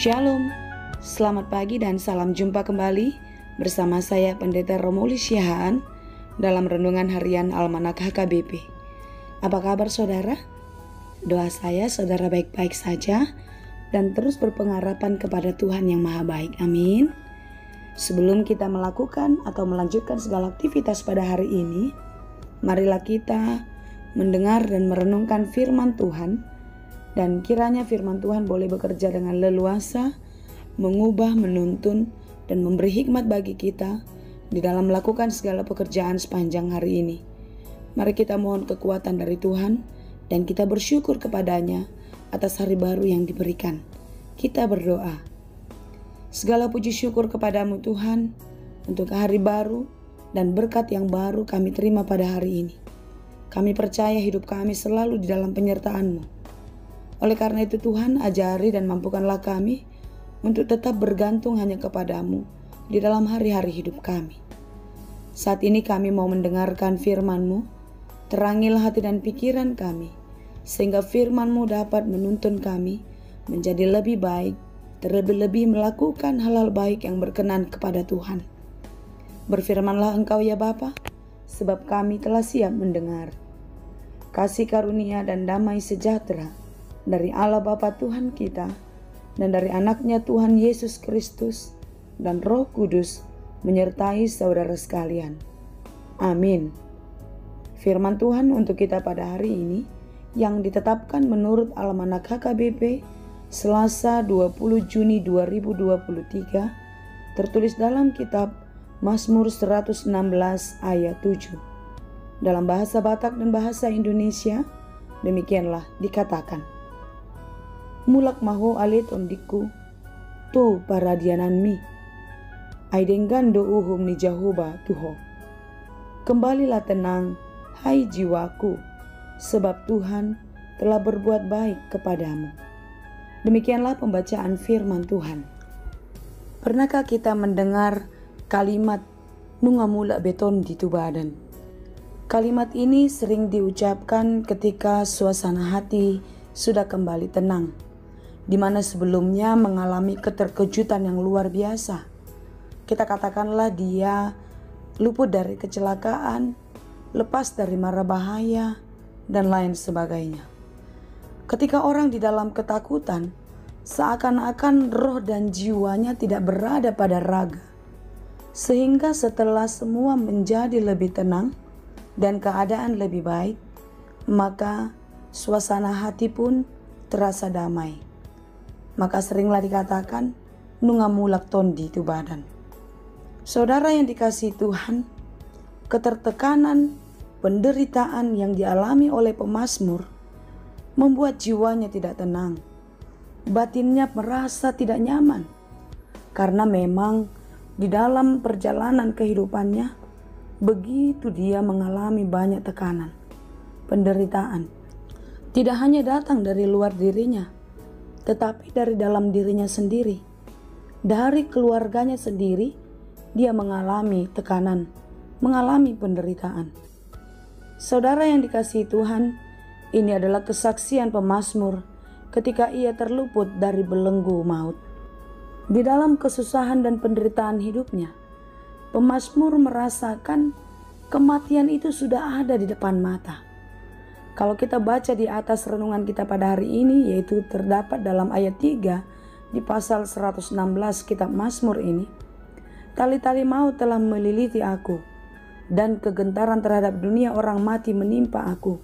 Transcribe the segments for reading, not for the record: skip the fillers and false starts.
Shalom, selamat pagi dan salam jumpa kembali bersama saya Pendeta Romuli Siahaan dalam Renungan Harian Almanak HKBP. Apa kabar saudara? Doa saya saudara baik-baik saja dan terus berpengharapan kepada Tuhan yang Maha Baik. Amin. Sebelum kita melakukan atau melanjutkan segala aktivitas pada hari ini, marilah kita mendengar dan merenungkan firman Tuhan, dan kiranya firman Tuhan boleh bekerja dengan leluasa, mengubah, menuntun, dan memberi hikmat bagi kita di dalam melakukan segala pekerjaan sepanjang hari ini. Mari kita mohon kekuatan dari Tuhan dan kita bersyukur kepadanya atas hari baru yang diberikan. Kita berdoa. Segala puji syukur kepadamu Tuhan untuk hari baru dan berkat yang baru kami terima pada hari ini. Kami percaya hidup kami selalu di dalam penyertaan-Mu. Oleh karena itu Tuhan, ajari dan mampukanlah kami untuk tetap bergantung hanya kepadamu di dalam hari-hari hidup kami. Saat ini kami mau mendengarkan firman-Mu, terangilah hati dan pikiran kami, sehingga firman-Mu dapat menuntun kami menjadi lebih baik, terlebih-lebih melakukan hal-hal baik yang berkenan kepada Tuhan. Berfirmanlah Engkau ya Bapa, sebab kami telah siap mendengar. Kasih karunia dan damai sejahtera dari Allah Bapa Tuhan kita dan dari anaknya Tuhan Yesus Kristus dan Roh Kudus menyertai saudara sekalian. Amin. Firman Tuhan untuk kita pada hari ini yang ditetapkan menurut Almanak HKBP Selasa 20 Juni 2023 tertulis dalam kitab Mazmur 116 ayat 7. Dalam bahasa Batak dan bahasa Indonesia demikianlah dikatakan. Mulak maho alit ondiku, tu paradianan mi, aidenggan do uhum ni Jehovah Tuho. Kembalilah tenang, hai jiwaku, sebab Tuhan telah berbuat baik kepadamu. Demikianlah pembacaan firman Tuhan. Pernahkah kita mendengar kalimat nungamula beton di tubadan? Kalimat ini sering diucapkan ketika suasana hati sudah kembali tenang, di mana sebelumnya mengalami keterkejutan yang luar biasa. Kita katakanlah dia luput dari kecelakaan, lepas dari mara bahaya, dan lain sebagainya. Ketika orang di dalam ketakutan, seakan-akan roh dan jiwanya tidak berada pada raga. Sehingga setelah semua menjadi lebih tenang dan keadaan lebih baik, maka suasana hati pun terasa damai. Maka seringlah dikatakan nungamulak tondi tu badan. Saudara yang dikasihi Tuhan, ketertekanan, penderitaan yang dialami oleh pemazmur membuat jiwanya tidak tenang. Batinnya merasa tidak nyaman karena memang di dalam perjalanan kehidupannya begitu dia mengalami banyak tekanan, penderitaan. Tidak hanya datang dari luar dirinya, tetapi dari dalam dirinya sendiri. Dari keluarganya sendiri, dia mengalami tekanan, mengalami penderitaan. Saudara yang dikasihi Tuhan, ini adalah kesaksian pemazmur ketika ia terluput dari belenggu maut. Di dalam kesusahan dan penderitaan hidupnya, pemazmur merasakan kematian itu sudah ada di depan mata. Kalau kita baca di atas renungan kita pada hari ini, yaitu terdapat dalam ayat 3 di pasal 116 kitab Mazmur ini, tali-tali maut telah meliliti aku, dan kegentaran terhadap dunia orang mati menimpa aku.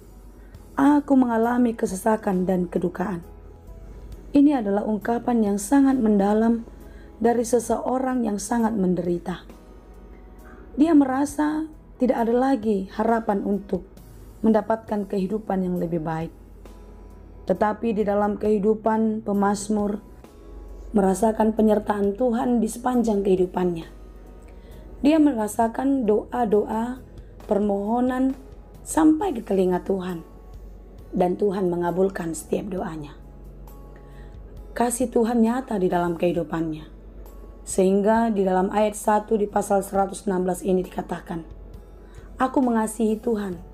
Aku mengalami kesesakan dan kedukaan. Ini adalah ungkapan yang sangat mendalam dari seseorang yang sangat menderita. Dia merasa tidak ada lagi harapan untuk mendapatkan kehidupan yang lebih baik. Tetapi di dalam kehidupan pemazmur merasakan penyertaan Tuhan di sepanjang kehidupannya. Dia merasakan doa-doa, permohonan sampai ke telinga Tuhan, dan Tuhan mengabulkan setiap doanya. Kasih Tuhan nyata di dalam kehidupannya, sehingga di dalam ayat 1 di pasal 116 ini dikatakan, aku mengasihi Tuhan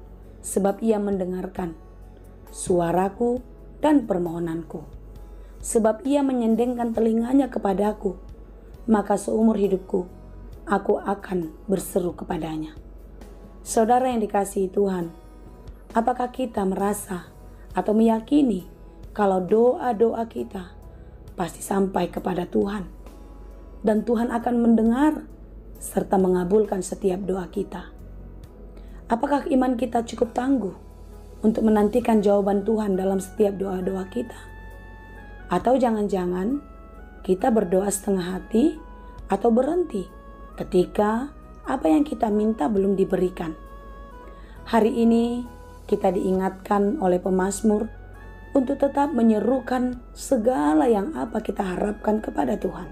sebab ia mendengarkan suaraku dan permohonanku. sebab ia menyendengkan telinganya kepadaku, maka seumur hidupku aku akan berseru kepadanya. Saudara yang dikasihi Tuhan, apakah kita merasa atau meyakini kalau doa-doa kita pasti sampai kepada Tuhan dan Tuhan akan mendengar serta mengabulkan setiap doa kita? Apakah iman kita cukup tangguh untuk menantikan jawaban Tuhan dalam setiap doa-doa kita? Atau jangan-jangan kita berdoa setengah hati atau berhenti ketika apa yang kita minta belum diberikan? Hari ini kita diingatkan oleh pemazmur untuk tetap menyerukan segala yang apa kita harapkan kepada Tuhan.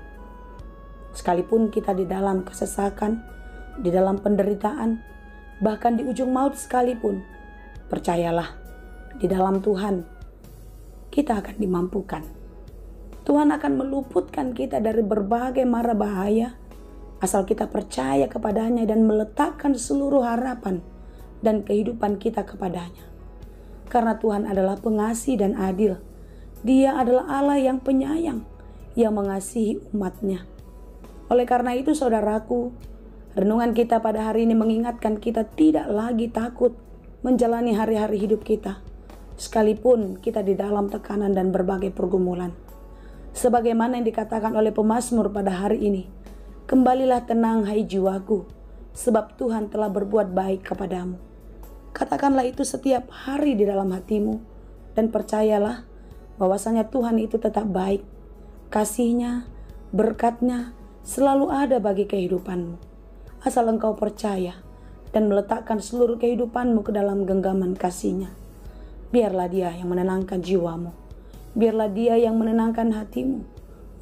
Sekalipun kita di dalam kesesakan, di dalam penderitaan, bahkan di ujung maut sekalipun, percayalah, di dalam Tuhan kita akan dimampukan. Tuhan akan meluputkan kita dari berbagai mara bahaya asal kita percaya kepadanya dan meletakkan seluruh harapan dan kehidupan kita kepadanya. Karena Tuhan adalah pengasih dan adil. Dia adalah Allah yang penyayang, yang mengasihi umat-Nya. Oleh karena itu saudaraku, renungan kita pada hari ini mengingatkan kita tidak lagi takut menjalani hari-hari hidup kita, sekalipun kita di dalam tekanan dan berbagai pergumulan. Sebagaimana yang dikatakan oleh pemazmur pada hari ini, kembalilah tenang hai jiwaku, sebab Tuhan telah berbuat baik kepadamu. Katakanlah itu setiap hari di dalam hatimu, dan percayalah bahwasanya Tuhan itu tetap baik. Kasih-Nya, berkat-Nya selalu ada bagi kehidupanmu. Asal engkau percaya dan meletakkan seluruh kehidupanmu ke dalam genggaman kasih-Nya. Biarlah Dia yang menenangkan jiwamu. Biarlah Dia yang menenangkan hatimu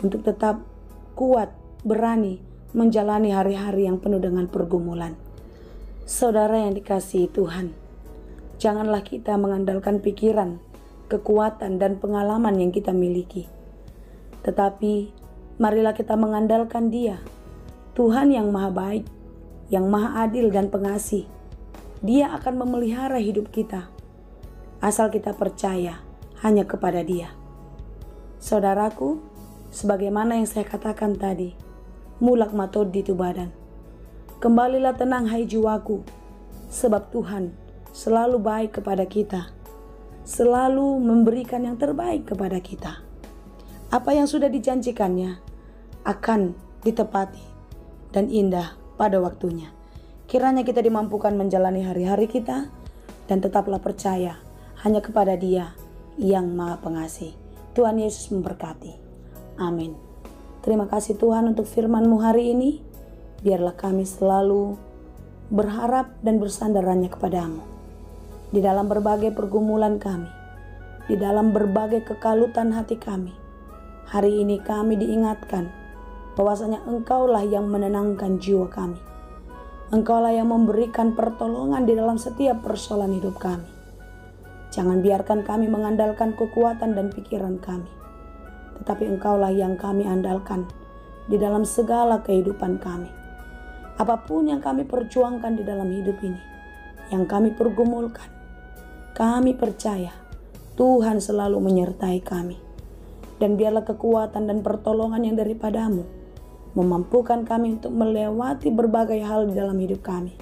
untuk tetap kuat, berani menjalani hari-hari yang penuh dengan pergumulan. Saudara yang dikasihi Tuhan, janganlah kita mengandalkan pikiran, kekuatan, dan pengalaman yang kita miliki. Tetapi marilah kita mengandalkan Dia, Tuhan yang maha baik, yang maha adil dan pengasih. Dia akan memelihara hidup kita, asal kita percaya hanya kepada Dia. Saudaraku, sebagaimana yang saya katakan tadi, mulak matod di tu badan. Kembalilah tenang hai jiwaku, sebab Tuhan selalu baik kepada kita, selalu memberikan yang terbaik kepada kita. Apa yang sudah dijanjikannya akan ditepati dan indah pada waktunya. Kiranya kita dimampukan menjalani hari-hari kita dan tetaplah percaya hanya kepada Dia yang Maha Pengasih. Tuhan Yesus memberkati. Amin. Terima kasih Tuhan untuk firman-Mu hari ini. Biarlah kami selalu berharap dan bersandar hanya kepada-Mu. Di dalam berbagai pergumulan kami, di dalam berbagai kekalutan hati kami, hari ini kami diingatkan bahwasanya Engkaulah yang menenangkan jiwa kami. Engkaulah yang memberikan pertolongan di dalam setiap persoalan hidup kami. Jangan biarkan kami mengandalkan kekuatan dan pikiran kami, tetapi Engkaulah yang kami andalkan di dalam segala kehidupan kami. Apapun yang kami perjuangkan di dalam hidup ini, yang kami pergumulkan, kami percaya Tuhan selalu menyertai kami. Dan biarlah kekuatan dan pertolongan yang daripada-Mu memampukan kami untuk melewati berbagai hal di dalam hidup kami,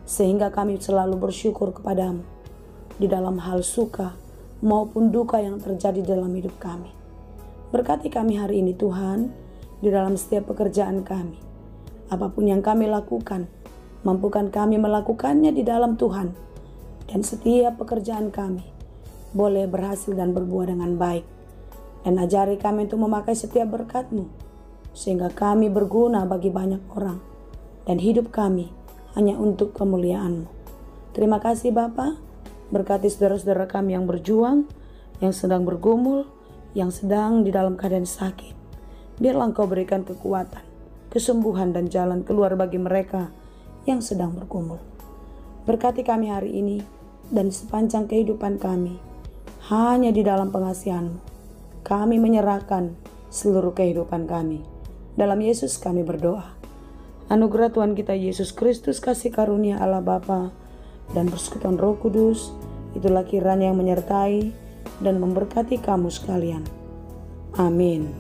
sehingga kami selalu bersyukur kepada-Mu di dalam hal suka maupun duka yang terjadi dalam hidup kami. Berkati kami hari ini Tuhan, di dalam setiap pekerjaan kami. Apapun yang kami lakukan, mampukan kami melakukannya di dalam Tuhan, dan setiap pekerjaan kami boleh berhasil dan berbuah dengan baik. Dan ajari kami untuk memakai setiap berkat-Mu, sehingga kami berguna bagi banyak orang, dan hidup kami hanya untuk kemuliaan-Mu. Terima kasih Bapa. Berkati saudara-saudara kami yang berjuang, yang sedang bergumul, yang sedang di dalam keadaan sakit. Biarlah Engkau berikan kekuatan, kesembuhan, dan jalan keluar bagi mereka yang sedang bergumul. Berkati kami hari ini dan sepanjang kehidupan kami, hanya di dalam pengasihan-Mu. Kami menyerahkan seluruh kehidupan kami. Dalam Yesus kami berdoa. Anugerah Tuhan kita Yesus Kristus, kasih karunia Allah Bapa, dan persekutuan Roh Kudus, itulah kiranya yang menyertai dan memberkati kamu sekalian. Amin.